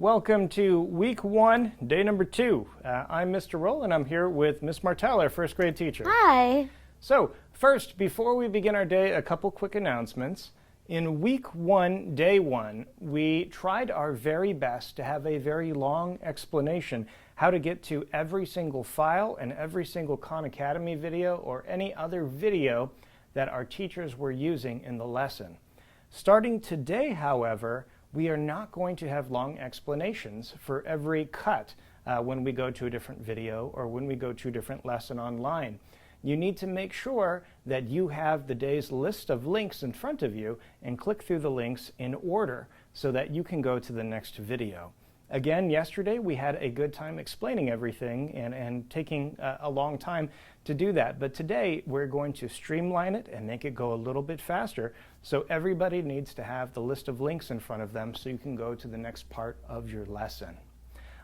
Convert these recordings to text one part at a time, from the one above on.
welcome to week 1, day number 2. I'm Mr. Roll, and I'm here with Miss Martell, our first grade teacher. Hi. So, first, before we begin our day, a couple quick announcements. In week 1, day 1, we tried our very best to have a very long explanation how to get to every single file and every single Khan Academy video or any other video that our teachers were using in the lesson. Starting today, however, we are not going to have long explanations for every cut when we go to a different video or when we go to a different lesson online. You need to make sure that you have the day's list of links in front of you and click through the links in order so that you can go to the next video. Again, yesterday we had a good time explaining everything and taking a long time to do that. But today we're going to streamline it and make it go a little bit faster. So everybody needs to have the list of links in front of them so you can go to the next part of your lesson.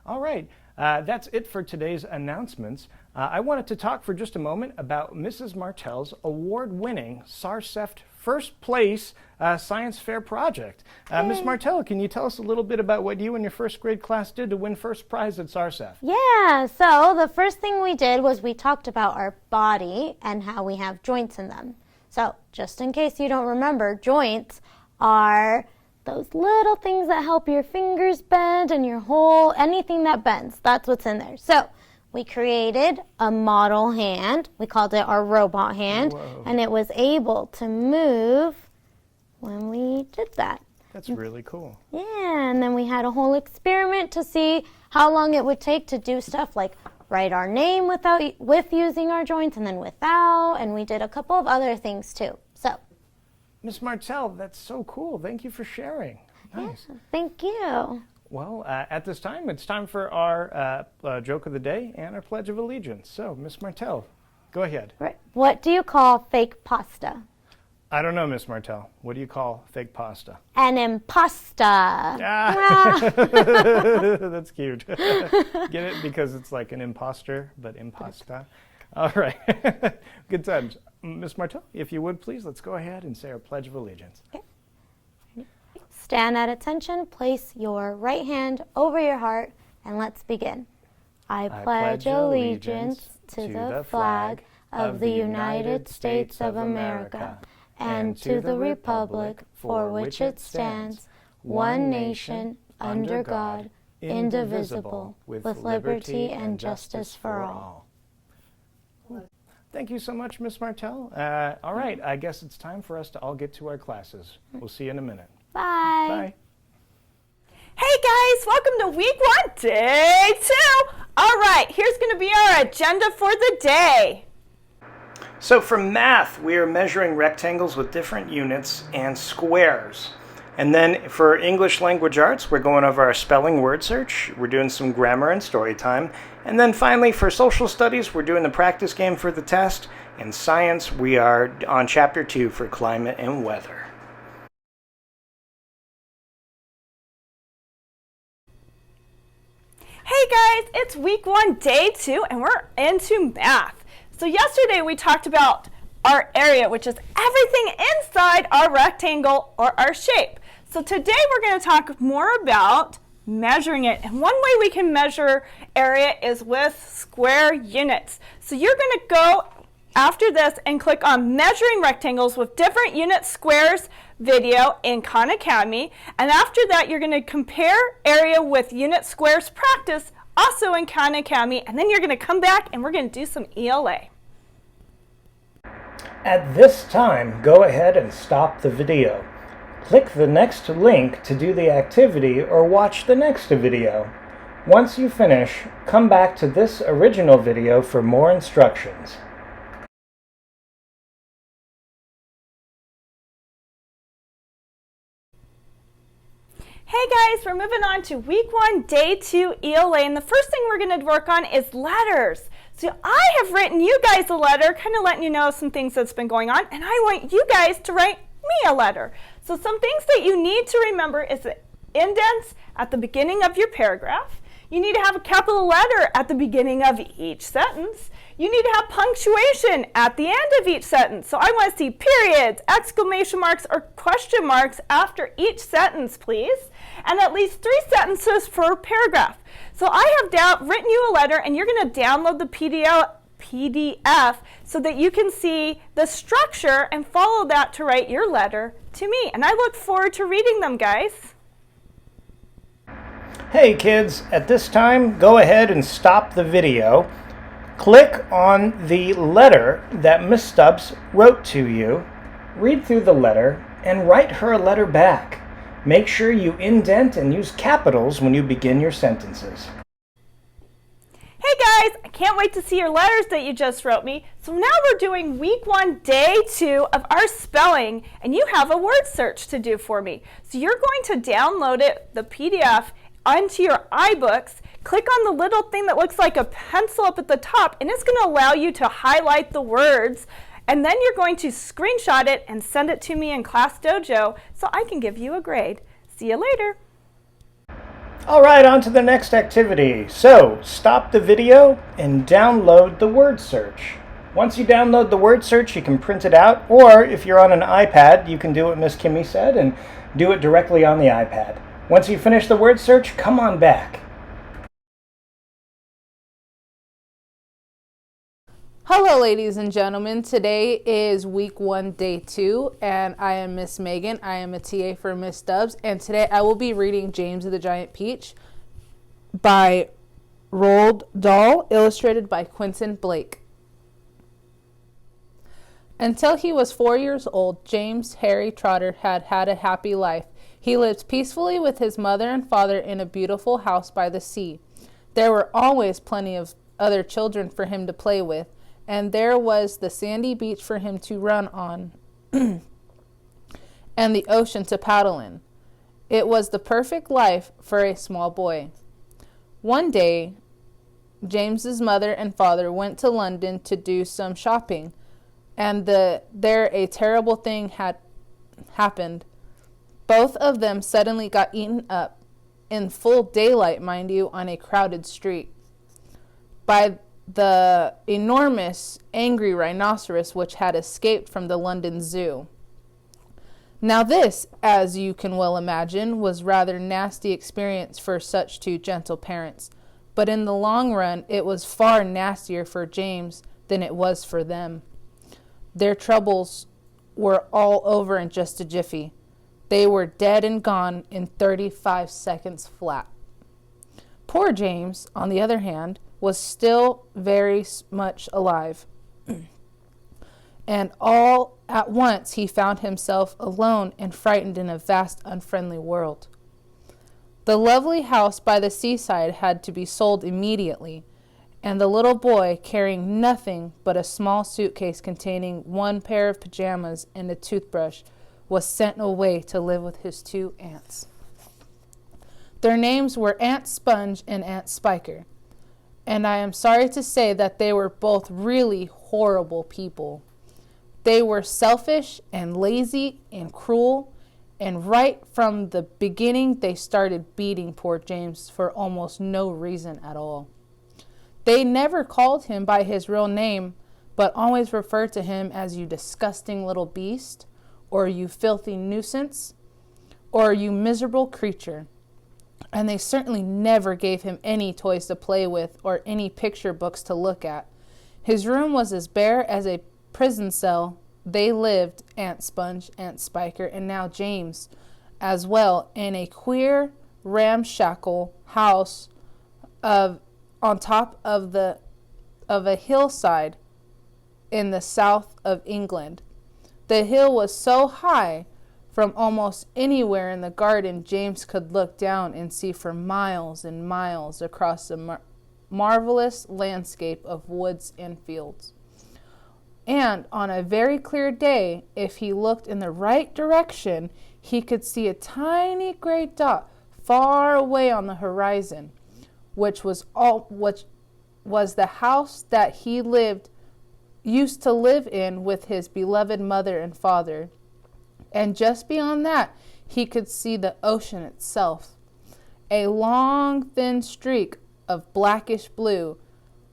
All right, that's it for today's announcements. I wanted to talk for just a moment about Mrs. Martell's award-winning SARCEFT first place science fair project. Ms. Martell, can you tell us a little bit about what you and your first grade class did to win first prize at SARCEFT? Yeah, so the first thing we did was we talked about our body and how we have joints in them. So just in case you don't remember, joints are those little things that help your fingers bend and your whole, anything that bends, that's what's in there. So we created a model hand. We called it our robot hand. Whoa. And it was able to move when we did that. That's really cool. Yeah, and then we had a whole experiment to see how long it would take to do stuff like write our name with using our joints and then without, and we did a couple of other things too. So, Ms. Martell, that's so cool. Thank you for sharing. Nice. Yeah, thank you. Well, at this time, it's time for our joke of the day and our Pledge of Allegiance. So, Ms. Martell, go ahead. Right. What do you call fake pasta? I don't know, Miss Martell. What do you call fake pasta? An impasta. Ah. That's cute. Get it? Because it's like an imposter, but impasta. All right. Good times. Miss Martell, if you would, please, let's go ahead and say our Pledge of Allegiance. Okay. Stand at attention, place your right hand over your heart, and let's begin. I pledge allegiance to the flag of the United States of America and to the republic for which it stands, one nation, under God, indivisible, with liberty and justice for all. Thank you so much, Miss Martell. All right, I guess it's time for us to all get to our classes. We'll see you in a minute. Bye. Bye. Hey guys, welcome to week 1, day 2. All right, here's going to be our agenda for the day. So for math, we are measuring rectangles with different units and squares. And then for English language arts, we're going over our spelling word search. We're doing some grammar and story time. And then finally for social studies, we're doing the practice game for the test. In science, we are on chapter 2 for climate and weather. Hey guys, it's week 1, day 2, and we're into math. So yesterday we talked about our area, which is everything inside our rectangle or our shape. So today we're going to talk more about measuring it. And one way we can measure area is with square units. So you're going to go after this and click on measuring rectangles with different unit squares video in Khan Academy. And after that, you're going to compare area with unit squares practice also in Khan Academy. And then you're going to come back and we're going to do some ELA. At this time, go ahead and stop the video. Click the next link to do the activity or watch the next video. Once you finish, come back to this original video for more instructions. Hey guys, we're moving on to week 1, day 2 ELA, and the first thing we're going to work on is letters. So I have written you guys a letter, kind of letting you know some things that's been going on, and I want you guys to write me a letter. So some things that you need to remember is the indents at the beginning of your paragraph. You need to have a capital letter at the beginning of each sentence. You need to have punctuation at the end of each sentence. So I want to see periods, exclamation marks, or question marks after each sentence, please. And at least 3 sentences per paragraph. So I have written you a letter, and you're going to download the PDF so that you can see the structure and follow that to write your letter to me. And I look forward to reading them, guys. Hey kids, at this time, go ahead and stop the video. Click on the letter that Miss Stubbs wrote to you. Read through the letter and write her a letter back. Make sure you indent and use capitals when you begin your sentences. Hey guys, I can't wait to see your letters that you just wrote me. So now we're doing week 1, day 2 of our spelling, and you have a word search to do for me. So you're going to download it, the PDF, onto your iBooks. Click on the little thing that looks like a pencil up at the top, and it's going to allow you to highlight the words. And then you're going to screenshot it and send it to me in Class Dojo so I can give you a grade. See you later. All right, on to the next activity. So, stop the video and download the word search. Once you download the word search, you can print it out, or if you're on an iPad, you can do what Miss Kimmy said and do it directly on the iPad. Once you finish the word search, come on back. Hello, ladies and gentlemen. Today is week 1, day 2, and I am Miss Megan. I am a TA for Miss Stubbs, and today I will be reading James of the Giant Peach by Roald Dahl, illustrated by Quentin Blake. Until he was 4 years old, James Harry Trotter had had a happy life. He lived peacefully with his mother and father in a beautiful house by the sea. There were always plenty of other children for him to play with, and there was the sandy beach for him to run on and the ocean to paddle in. It was the perfect life for a small boy. One day, James's mother and father went to London to do some shopping, and there a terrible thing had happened. Both of them suddenly got eaten up, in full daylight, mind you, on a crowded street, by the enormous, angry rhinoceros which had escaped from the London Zoo. Now this, as you can well imagine, was rather nasty experience for such 2 gentle parents, but in the long run it was far nastier for James than it was for them. Their troubles were all over in just a jiffy. They were dead and gone in 35 seconds flat. Poor James, on the other hand, was still very much alive. And all at once he found himself alone and frightened in a vast, unfriendly world. The lovely house by the seaside had to be sold immediately, and the little boy, carrying nothing but a small suitcase containing 1 pair of pajamas and a toothbrush, was sent away to live with his 2 aunts. Their names were Aunt Sponge and Aunt Spiker, and I am sorry to say that they were both really horrible people. They were selfish and lazy and cruel, and right from the beginning they started beating poor James for almost no reason at all. They never called him by his real name, but always referred to him as "you disgusting little beast," or "you filthy nuisance," or "you miserable creature." And they certainly never gave him any toys to play with or any picture books to look at. His room was as bare as a prison cell. They lived, Aunt Sponge, Aunt Spiker, and now James as well, in a queer, ramshackle house on top of a hillside in the south of England. The hill was so high, from almost anywhere in the garden James could look down and see for miles and miles across a marvelous landscape of woods and fields. And on a very clear day, if he looked in the right direction, he could see a tiny gray dot far away on the horizon, which was the house that he used to live in with his beloved mother and father. And just beyond that, he could see the ocean itself. a long, thin streak of blackish blue,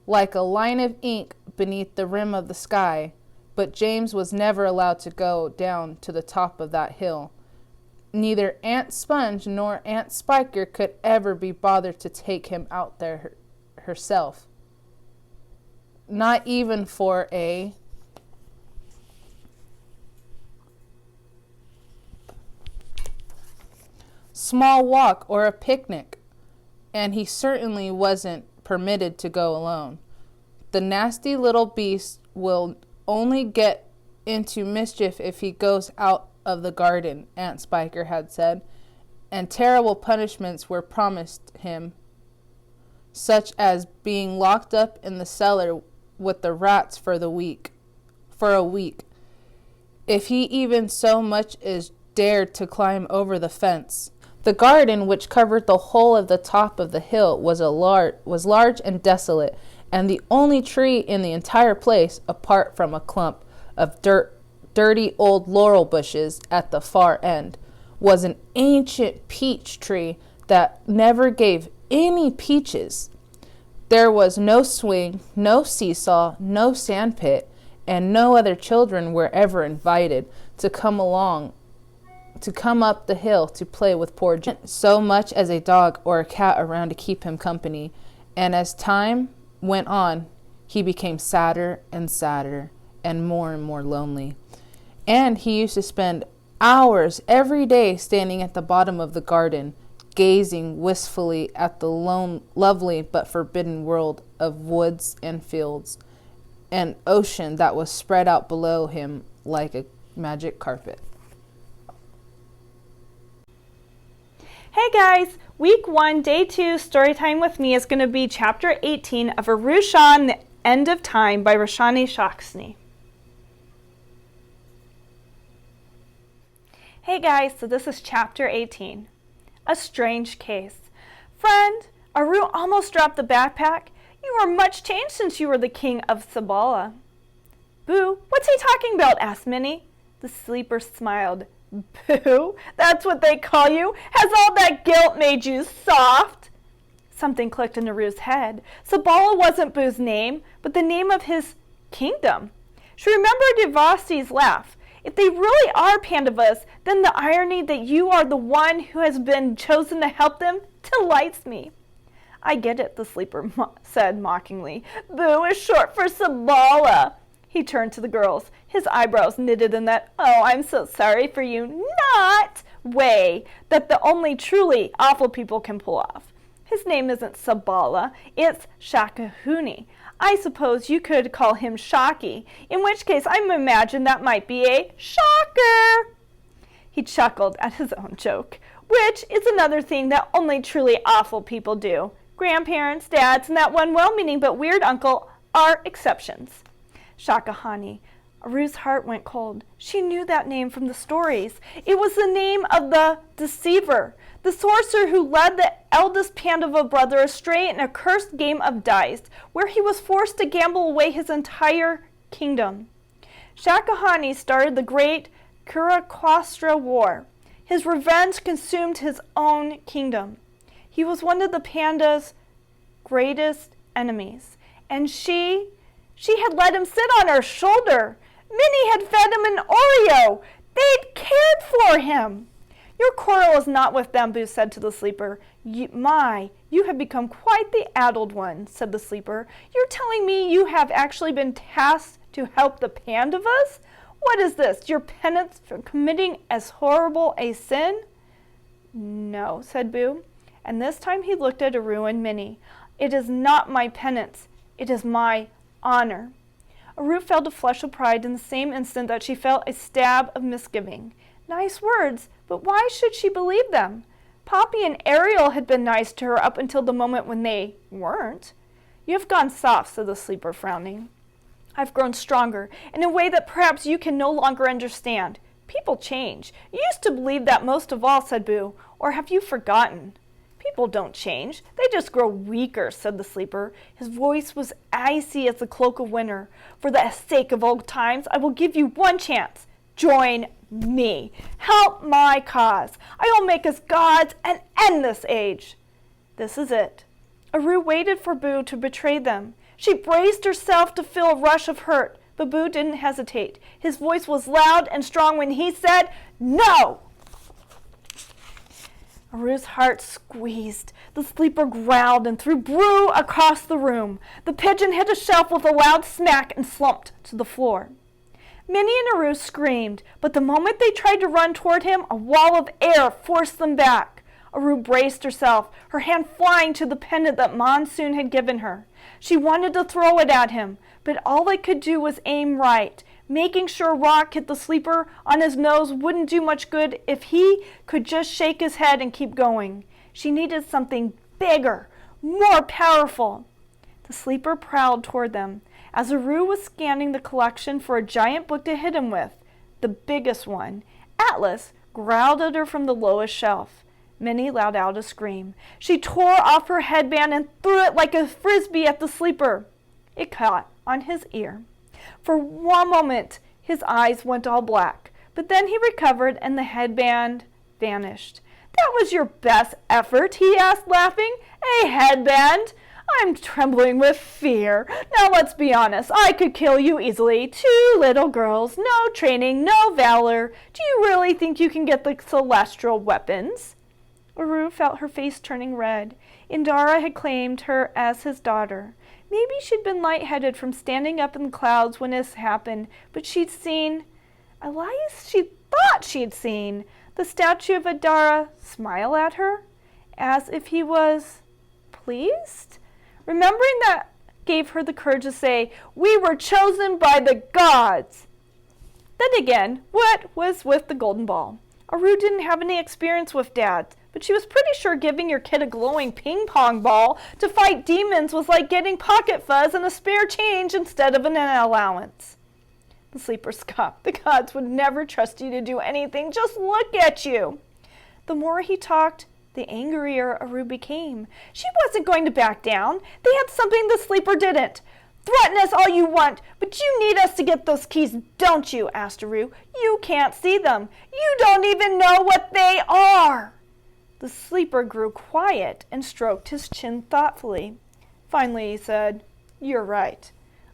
like a line of ink beneath the rim of the sky. But James was never allowed to go down to the top of that hill. Neither Aunt Sponge nor Aunt Spiker could ever be bothered to take him out there herself. Not even for a small walk or a picnic, and he certainly wasn't permitted to go alone. The nasty little beast will only get into mischief if he goes out of the garden, Aunt Spiker had said, and terrible punishments were promised him, such as being locked up in the cellar with the rats for a week. If he even so much as dared to climb over the fence. The garden, which covered the whole of the top of the hill, was large and desolate, and the only tree in the entire place, apart from a clump of dirty old laurel bushes at the far end, was an ancient peach tree that never gave any peaches. There was no swing, no seesaw, no sandpit, and no other children were ever invited to come up the hill to play with poor Jim, so much as a dog or a cat around to keep him company. And as time went on, he became sadder and sadder and more lonely. And he used to spend hours every day standing at the bottom of the garden, gazing wistfully at the lovely but forbidden world of woods and fields, and ocean that was spread out below him like a magic carpet. Hey guys, week 1, day 2, story time with me is going to be chapter 18 of Arushan, The End of Time by Roshani Shaksni. Hey guys, so this is chapter 18. A strange case. Friend, Aru almost dropped the backpack. You are much changed since you were the king of Sabala. Boo, what's he talking about? Asked Minnie. The sleeper smiled. Boo, that's what they call you? Has all that guilt made you soft? Something clicked in Aru's head. Sabala wasn't Boo's name, but the name of his kingdom. She remembered Devasiti's laugh. If they really are Pandavas, then the irony that you are the one who has been chosen to help them delights me. I get it, the sleeper said mockingly. Boo is short for Sabala. He turned to the girls, his eyebrows knitted in that, oh, I'm so sorry for you, not way that the only truly awful people can pull off. His name isn't Sabala, it's Shakahuni. I suppose you could call him Shaki, in which case I imagine that might be a shocker. He chuckled at his own joke, which is another thing that only truly awful people do. Grandparents, dads, and that one well-meaning but weird uncle are exceptions. Shakahani. Aru's heart went cold. She knew that name from the stories. It was the name of the deceiver, the sorcerer who led the eldest Pandava brother astray in a cursed game of dice, where he was forced to gamble away his entire kingdom. Shakahani started the great Kurukshetra war. His revenge consumed his own kingdom. He was one of the panda's greatest enemies, and she had let him sit on her shoulder. Minnie had fed him an Oreo. They'd cared for him. Your quarrel is not with them, Boo said to the sleeper. You have become quite the addled one, said the sleeper. You're telling me you have actually been tasked to help the Pandavas? What is this, your penance for committing as horrible a sin? No, said Boo, and this time he looked at Aru and Minnie. It is not my penance. It is my honor. Aru felt a flush of pride in the same instant that she felt a stab of misgiving. Nice words, but why should she believe them? Poppy and Ariel had been nice to her up until the moment when they weren't. You have gone soft, said the sleeper, frowning. I've grown stronger, in a way that perhaps you can no longer understand. People change. You used to believe that most of all, said Boo, or have you forgotten? People don't change. They just grow weaker, said the sleeper. His voice was icy as the cloak of winter. For the sake of old times, I will give you one chance. Join me. Help my cause. I will make us gods and end this age. This is it. Aru waited for Boo to betray them. She braced herself to feel a rush of hurt, but Boo didn't hesitate. His voice was loud and strong when he said, "No!" Aru's heart squeezed. The sleeper growled and threw Boo across the room. The pigeon hit a shelf with a loud smack and slumped to the floor. Minnie and Aru screamed, but the moment they tried to run toward him, a wall of air forced them back. Aru braced herself, her hand flying to the pendant that Monsoon had given her. She wanted to throw it at him, but all it could do was aim right. Making sure a rock hit the sleeper on his nose wouldn't do much good if he could just shake his head and keep going. She needed something bigger, more powerful. The sleeper prowled toward them. As Aru was scanning the collection for a giant book to hit him with, the biggest one, Atlas growled at her from the lowest shelf. Minnie let out a scream. She tore off her headband and threw it like a frisbee at the sleeper. It caught on his ear. For one moment, his eyes went all black, but then he recovered and the headband vanished. "That was your best effort?" he asked, laughing. "A headband? I'm trembling with fear. Now let's be honest, I could kill you easily. 2 little girls, no training, no valor. Do you really think you can get the celestial weapons?" Aru felt her face turning red. Indara had claimed her as his daughter. Maybe she'd been lightheaded from standing up in the clouds when this happened, but she'd seen, at least she thought she'd seen, the statue of Indara smile at her, as if he was pleased. Remembering that gave her the courage to say, "We were chosen by the gods." Then again, what was with the golden ball? Aru didn't have any experience with dads, but she was pretty sure giving your kid a glowing ping pong ball to fight demons was like getting pocket fuzz and a spare change instead of an allowance. The sleeper scoffed. "The gods would never trust you to do anything. Just look at you." The more he talked, the angrier Aru became. She wasn't going to back down. They had something the sleeper didn't. "Threaten us all you want, but you need us to get those keys, don't you?" asked Aru. "You can't see them. You don't even know what they are." The sleeper grew quiet and stroked his chin thoughtfully. Finally he said, "You're right."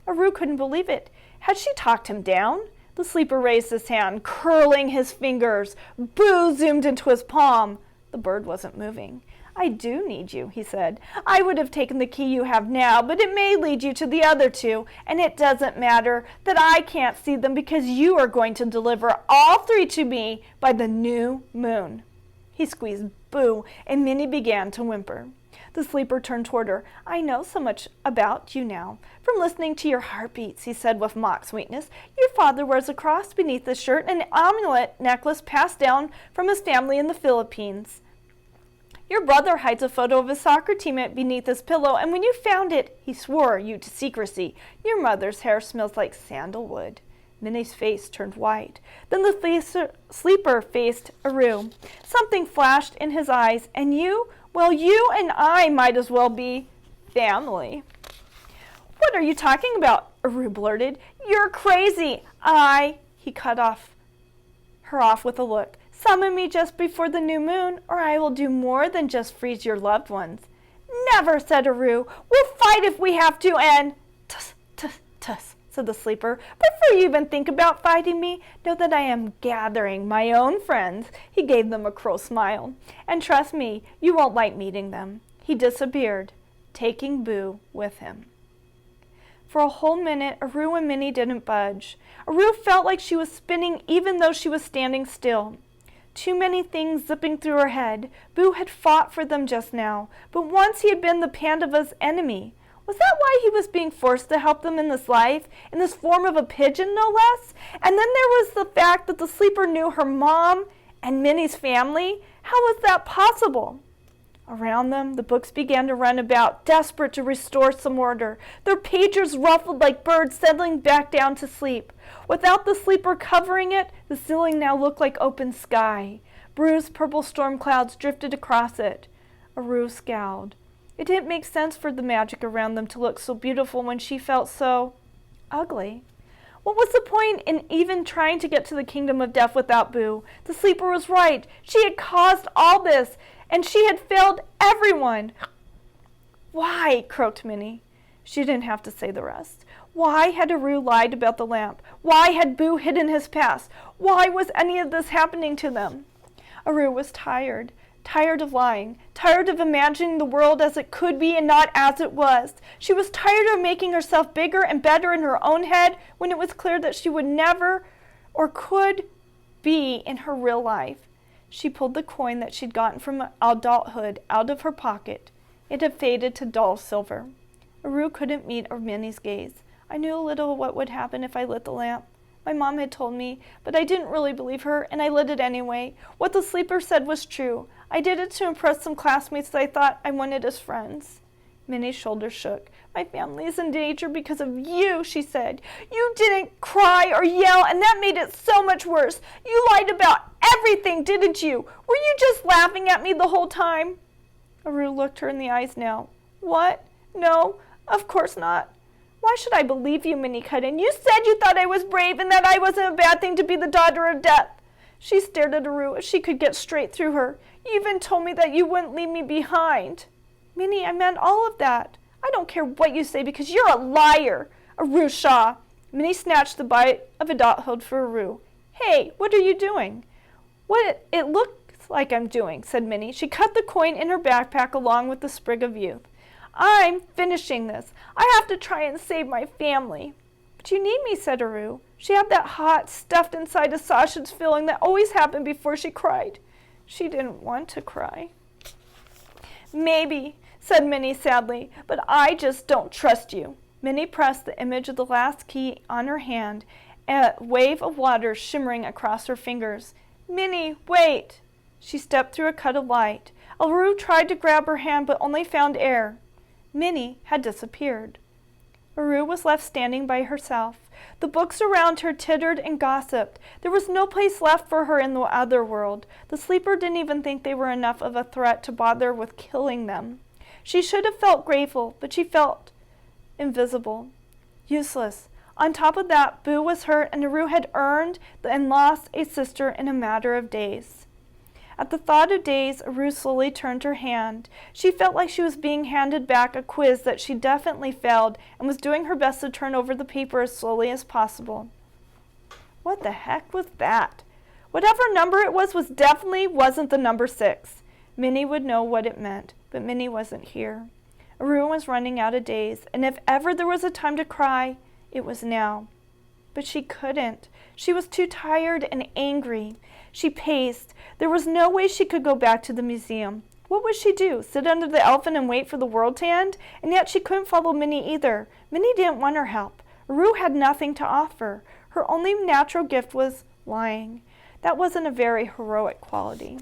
Aru couldn't believe it. Had she talked him down? The sleeper raised his hand, curling his fingers. Boo zoomed into his palm. The bird wasn't moving. "I do need you," he said. "I would have taken the key you have now, but it may lead you to the other 2, and it doesn't matter that I can't see them because you are going to deliver all 3 to me by the new moon." He squeezed Boo, and Minnie began to whimper. The sleeper turned toward her. "I know so much about you now, from listening to your heartbeats," he said with mock sweetness. "Your father wears a cross beneath his shirt, an amulet necklace passed down from his family in the Philippines. Your brother hides a photo of his soccer teammate beneath his pillow, and when you found it, he swore you to secrecy. Your mother's hair smells like sandalwood." Minnie's face turned white. Then the sleeper faced Aru. Something flashed in his eyes. "And you? Well, you and I might as well be family." "What are you talking about?" Aru blurted. "You're crazy." He cut her off with a look. "Summon me just before the new moon, or I will do more than just freeze your loved ones." "Never," said Aru. "We'll fight if we have to, and—" "Tuss, tuss, tuss," said the sleeper. "Before you even think about fighting me, know that I am gathering my own friends." He gave them a crow smile. "And trust me, you won't like meeting them." He disappeared, taking Boo with him. For a whole minute, Aru and Minnie didn't budge. Aru felt like she was spinning even though she was standing still. Too many things zipping through her head. Boo had fought for them just now, but once he had been the Pandava's enemy. Was that why he was being forced to help them in this life, in this form of a pigeon, no less? And then there was the fact that the sleeper knew her mom and Minnie's family. How was that possible? Around them, the books began to run about, desperate to restore some order. Their pages ruffled like birds settling back down to sleep. Without the sleeper covering it, the ceiling now looked like open sky. Bruised purple storm clouds drifted across it. Aru scowled. It didn't make sense for the magic around them to look so beautiful when she felt so ugly. What was the point in even trying to get to the kingdom of death without Boo? The sleeper was right. She had caused all this, and she had failed everyone. Why? Croaked Minnie. She didn't have to say the rest. Why had Aru lied about the lamp? Why had Boo hidden his past? Why was any of this happening to them? Aru was tired. Tired of lying, tired of imagining the world as it could be and not as it was. She was tired of making herself bigger and better in her own head when it was clear that she would never or could be in her real life. She pulled the coin that she'd gotten from adulthood out of her pocket. It had faded to dull silver. Aru couldn't meet Minnie's gaze. I knew a little what would happen if I lit the lamp. My mom had told me, but I didn't really believe her, and I lit it anyway. What the sleeper said was true. I did it to impress some classmates that I thought I wanted as friends. Minnie's shoulders shook. My family is in danger because of you, she said. You didn't cry or yell, and that made it so much worse. You lied about everything, didn't you? Were you just laughing at me the whole time? Aru looked her in the eyes now. What? No, of course not. Why should I believe you, Minnie cut in? You said you thought I was brave and that I wasn't a bad thing to be the daughter of death. She stared at Aru as she could get straight through her. You even told me that you wouldn't leave me behind. Minnie, I meant all of that. I don't care what you say because you're a liar. Aru Shaw. Minnie snatched the bite of adulthood for Aru. Hey, what are you doing? What it looks like I'm doing, said Minnie. She cut the coin in her backpack along with the sprig of youth. I'm finishing this. I have to try and save my family. But you need me, said Aru. She had that hot, stuffed inside a sausage feeling that always happened before she cried. She didn't want to cry. Maybe, said Minnie sadly, but I just don't trust you. Minnie pressed the image of the last key on her hand, a wave of water shimmering across her fingers. Minnie, wait! She stepped through a cut of light. Aru tried to grab her hand but only found air. Minnie had disappeared. Aru was left standing by herself. The books around her tittered and gossiped. There was no place left for her in the other world. The sleeper didn't even think they were enough of a threat to bother with killing them. She should have felt grateful, but she felt invisible, useless. On top of that, Boo was hurt, and Aru had earned and lost a sister in a matter of days. At the thought of days, Aru slowly turned her hand. She felt like she was being handed back a quiz that she definitely failed and was doing her best to turn over the paper as slowly as possible. What the heck was that? Whatever number it was definitely wasn't the number 6. Minnie would know what it meant, but Minnie wasn't here. Aru was running out of days, and if ever there was a time to cry, it was now. But she couldn't. She was too tired and angry. She paced. There was no way she could go back to the museum. What would she do? Sit under the elephant and wait for the world to end? And yet she couldn't follow Minnie either. Minnie didn't want her help. Aru had nothing to offer. Her only natural gift was lying. That wasn't a very heroic quality.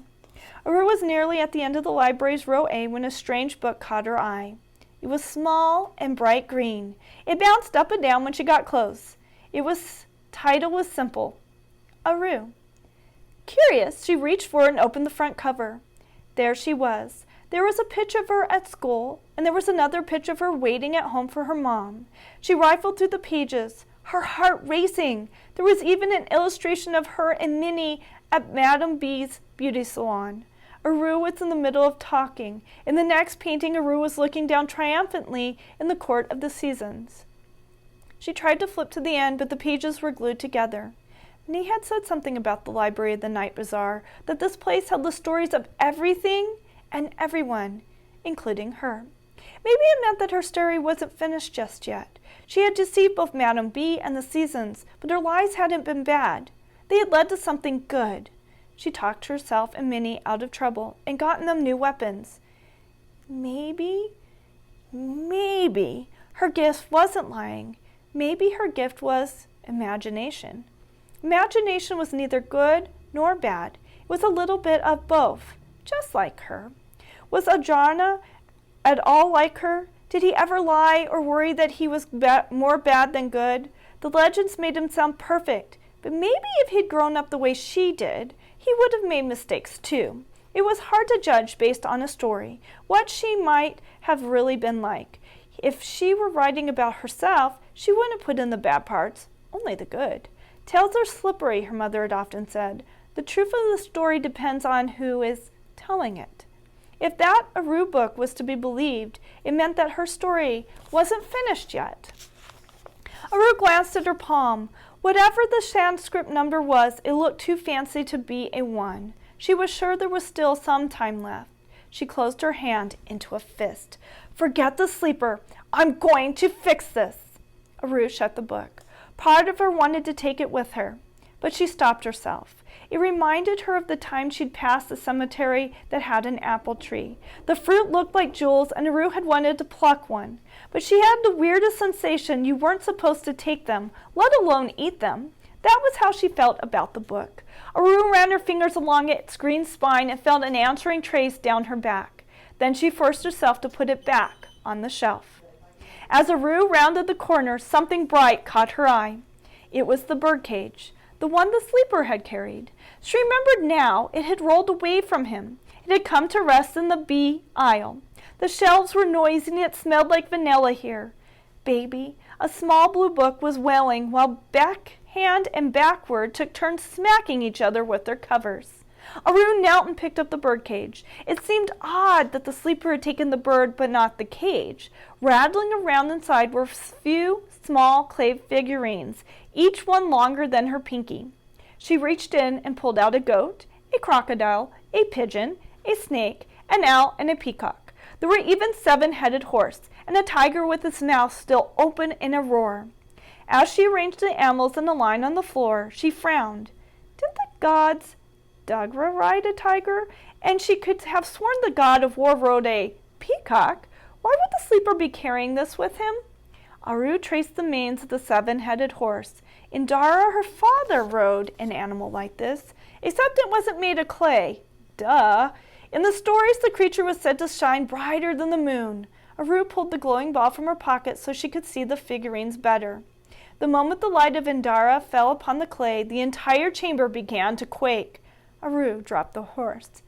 Aru was nearly at the end of the library's row A when a strange book caught her eye. It was small and bright green. It bounced up and down when she got close. Its title was simple, Aru. Curious, she reached forward and opened the front cover. There she was. There was a picture of her at school, and there was another picture of her waiting at home for her mom. She rifled through the pages, her heart racing. There was even an illustration of her and Minnie at Madame B's beauty salon. Aru was in the middle of talking. In the next painting, Aru was looking down triumphantly in the court of the seasons. She tried to flip to the end, but the pages were glued together. Minnie had said something about the library of the Night Bazaar, that this place held the stories of everything and everyone, including her. Maybe it meant that her story wasn't finished just yet. She had deceived both Madame B and the seasons, but her lies hadn't been bad. They had led to something good. She talked herself and Minnie out of trouble and gotten them new weapons. Maybe her gift wasn't lying. Maybe her gift was imagination. Imagination was neither good nor bad. It was a little bit of both, just like her. Was Ajana at all like her? Did he ever lie or worry that he was more bad than good? The legends made him sound perfect, but maybe if he'd grown up the way she did, he would have made mistakes too. It was hard to judge based on a story what she might have really been like. If she were writing about herself, she wouldn't put in the bad parts, only the good. Tales are slippery, her mother had often said. The truth of the story depends on who is telling it. If that Aru book was to be believed, it meant that her story wasn't finished yet. Aru glanced at her palm. Whatever the Sanskrit number was, it looked too fancy to be a 1. She was sure there was still some time left. She closed her hand into a fist. Forget the sleeper. I'm going to fix this. Aru shut the book. Part of her wanted to take it with her, but she stopped herself. It reminded her of the time she'd passed the cemetery that had an apple tree. The fruit looked like jewels, and Aru had wanted to pluck one. But she had the weirdest sensation you weren't supposed to take them, let alone eat them. That was how she felt about the book. Aru ran her fingers along its green spine and felt an answering trace down her back. Then she forced herself to put it back on the shelf. As Aru rounded the corner, something bright caught her eye. It was the birdcage, the one the sleeper had carried. She remembered now it had rolled away from him. It had come to rest in the bee aisle. The shelves were noisy and it smelled like vanilla here. Baby, a small blue book, was wailing while backhand and backward took turns smacking each other with their covers. Aru knelt and picked up the birdcage. It seemed odd that the sleeper had taken the bird but not the cage. Rattling around inside were a few small clay figurines, each one longer than her pinky. She reached in and pulled out a goat, a crocodile, a pigeon, a snake, an owl, and a peacock. There were even 7-headed horse, and a tiger with its mouth still open in a roar. As she arranged the animals in a line on the floor, she frowned. Did the gods Dagra ride a tiger? And she could have sworn the god of war rode a peacock. Why would the sleeper be carrying this with him? Aru traced the manes of the 7-headed horse. Indara, her father, rode an animal like this, except it wasn't made of clay. Duh. In the stories, the creature was said to shine brighter than the moon. Aru pulled the glowing ball from her pocket so she could see the figurines better. The moment the light of Indara fell upon the clay, the entire chamber began to quake. Aru dropped the horse.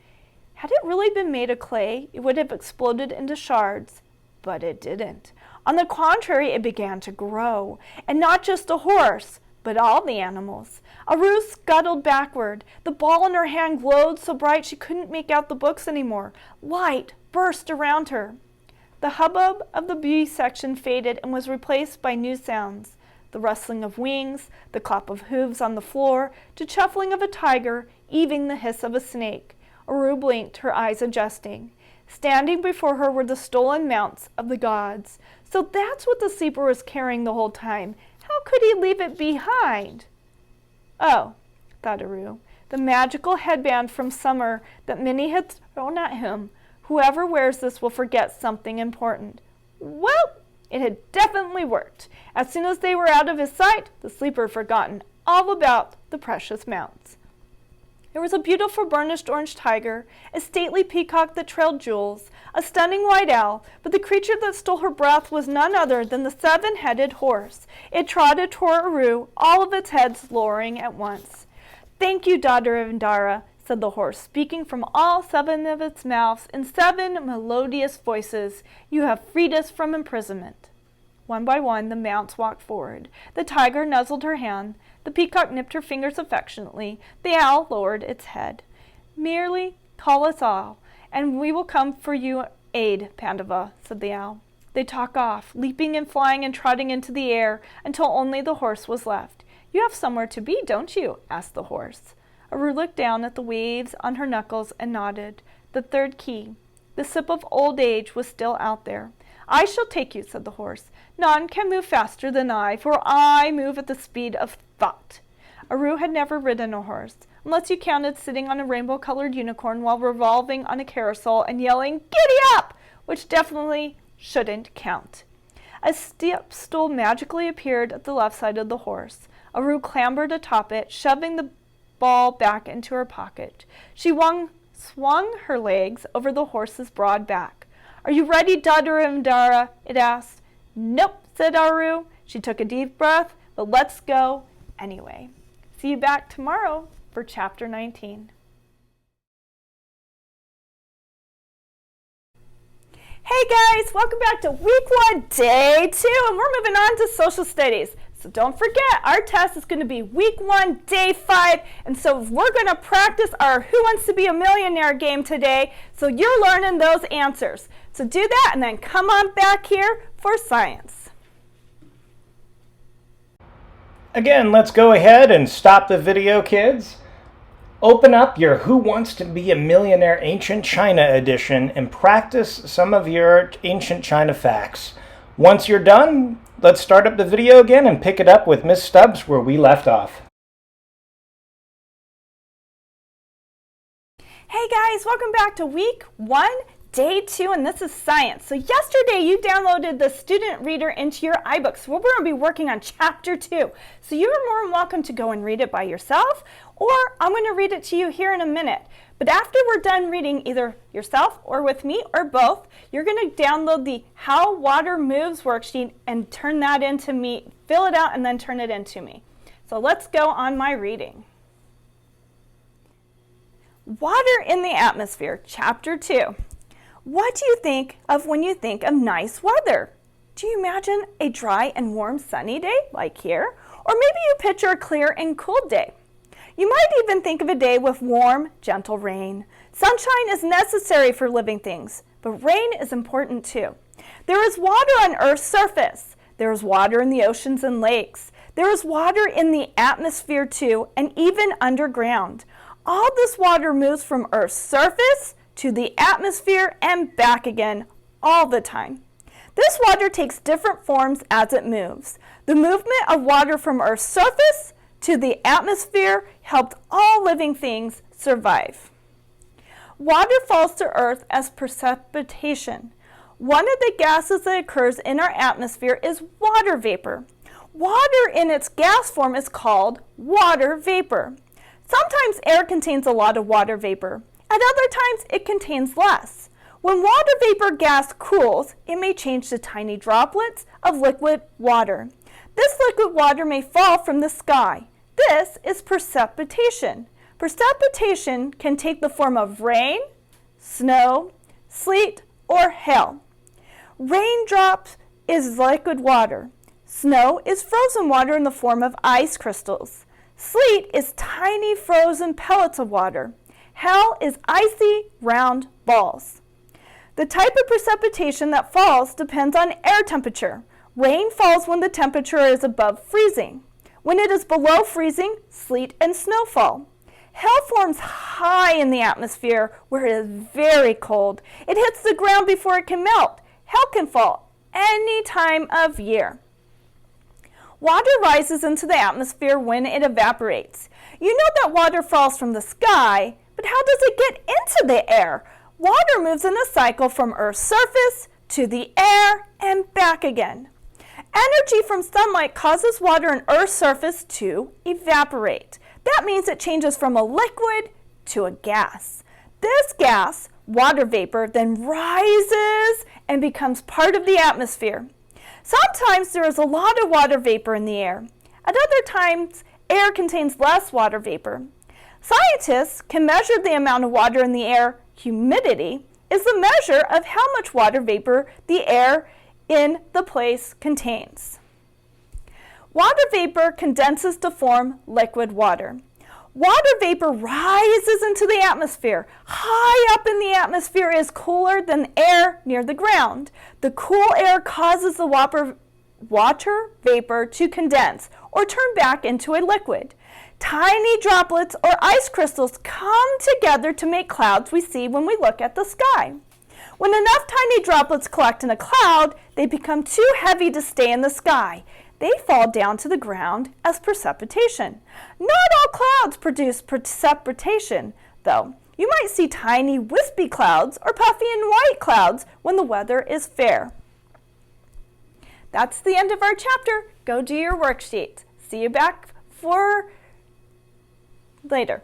Had it really been made of clay, it would have exploded into shards, but it didn't. On the contrary, it began to grow, and not just the horse, but all the animals. Aru scuttled backward. The ball in her hand glowed so bright she couldn't make out the books anymore. Light burst around her. The hubbub of the bee section faded and was replaced by new sounds. The rustling of wings, the clap of hooves on the floor, the shuffling of a tiger, even the hiss of a snake. Aru blinked, her eyes adjusting. Standing before her were the stolen mounts of the gods. So that's what the sleeper was carrying the whole time. How could he leave it behind? Oh, thought Aru, the magical headband from summer that Minnie had thrown at him. Whoever wears this will forget something important. Well, it had definitely worked. As soon as they were out of his sight, the sleeper had forgotten all about the precious mounts. There was a beautiful burnished orange tiger, a stately peacock that trailed jewels, a stunning white owl, but the creature that stole her breath was none other than the 7-headed horse. It trotted toward Aru, all of its heads lowering at once. Thank you, daughter of Indara, said the horse, speaking from all 7 of its mouths in 7 melodious voices. You have freed us from imprisonment. One by one, the mounts walked forward. The tiger nuzzled her hand. The peacock nipped her fingers affectionately. The owl lowered its head. Merely call us all, and we will come for you aid, Pandava, said the owl. They talked off, leaping and flying and trotting into the air until only the horse was left. You have somewhere to be, don't you? Asked the horse. Aru looked down at the waves on her knuckles and nodded. The 3rd key. The sip of old age was still out there. I shall take you, said the horse. None can move faster than I, for I move at the speed of thought. Aru had never ridden a horse, unless you counted sitting on a rainbow-colored unicorn while revolving on a carousel and yelling, "Giddy up!" which definitely shouldn't count. A step stool magically appeared at the left side of the horse. Aru clambered atop it, shoving the ball back into her pocket. She swung her legs over the horse's broad back. Are you ready, daughter of Indara? It asked. Nope, said Aru. She took a deep breath, but let's go anyway. See you back tomorrow for chapter 19. Hey guys, welcome back to week 1, day 2, and we're moving on to social studies. So don't forget, our test is going to be week 1, day 5. And so we're going to practice our Who Wants to Be a Millionaire game today. So you're learning those answers. So do that and then come on back here for science. Again, let's go ahead and stop the video, kids. Open up your Who Wants to Be a Millionaire Ancient China edition and practice some of your ancient China facts. Once you're done, let's start up the video again and pick it up with Miss Stubbs where we left off. Hey guys, welcome back to week 1, day 2, and this is science. So yesterday you downloaded the student reader into your iBooks. So we're going to be working on chapter 2. So you're more than welcome to go and read it by yourself, or I'm going to read it to you here in a minute. But after we're done reading either yourself or with me or both, you're going to download the How Water Moves worksheet and turn that into me, fill it out and then turn it into me. So let's go on my reading. Water in the Atmosphere, Chapter 2. What do you think of when you think of nice weather? Do you imagine a dry and warm sunny day like here? Or maybe you picture a clear and cool day. You might even think of a day with warm, gentle rain. Sunshine is necessary for living things, but rain is important too. There is water on Earth's surface. There is water in the oceans and lakes. There is water in the atmosphere too, and even underground. All this water moves from Earth's surface to the atmosphere and back again all the time. This water takes different forms as it moves. The movement of water from Earth's surface to the atmosphere helped all living things survive. Water falls to Earth as precipitation. One of the gases that occurs in our atmosphere is water vapor. Water in its gas form is called water vapor. Sometimes air contains a lot of water vapor. At other times, it contains less. When water vapor gas cools, it may change to tiny droplets of liquid water. This liquid water may fall from the sky. This is precipitation. Precipitation can take the form of rain, snow, sleet, or hail. Raindrops is liquid water. Snow is frozen water in the form of ice crystals. Sleet is tiny frozen pellets of water. Hail is icy, round balls. The type of precipitation that falls depends on air temperature. Rain falls when the temperature is above freezing. When it is below freezing, sleet and snow fall. Hail forms high in the atmosphere where it is very cold. It hits the ground before it can melt. Hail can fall any time of year. Water rises into the atmosphere when it evaporates. You know that water falls from the sky, but how does it get into the air? Water moves in a cycle from Earth's surface to the air and back again. Energy from sunlight causes water on Earth's surface to evaporate. That means it changes from a liquid to a gas. This gas, water vapor, then rises and becomes part of the atmosphere. Sometimes there is a lot of water vapor in the air. At other times, air contains less water vapor. Scientists can measure the amount of water in the air. Humidity is the measure of how much water vapor the air in the place contains. Water vapor condenses to form liquid water. Water vapor rises into the atmosphere. High up in the atmosphere is cooler than air near the ground. The cool air causes the water vapor to condense or turn back into a liquid. Tiny droplets or ice crystals come together to make clouds we see when we look at the sky. When enough tiny droplets collect in a cloud, they become too heavy to stay in the sky. They fall down to the ground as precipitation. Not all clouds produce precipitation, though. You might see tiny wispy clouds or puffy and white clouds when the weather is fair. That's the end of our chapter. Go do your worksheet. See you back for later.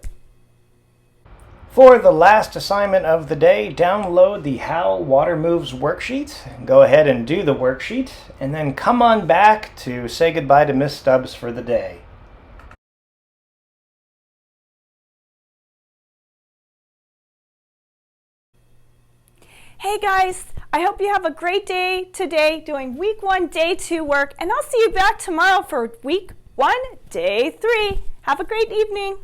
For the last assignment of the day, download the How Water Moves worksheet. Go ahead and do the worksheet, and then come on back to say goodbye to Miss Stubbs for the day. Hey guys, I hope you have a great day today doing week 1, day 2 work, and I'll see you back tomorrow for week 1, day 3. Have a great evening.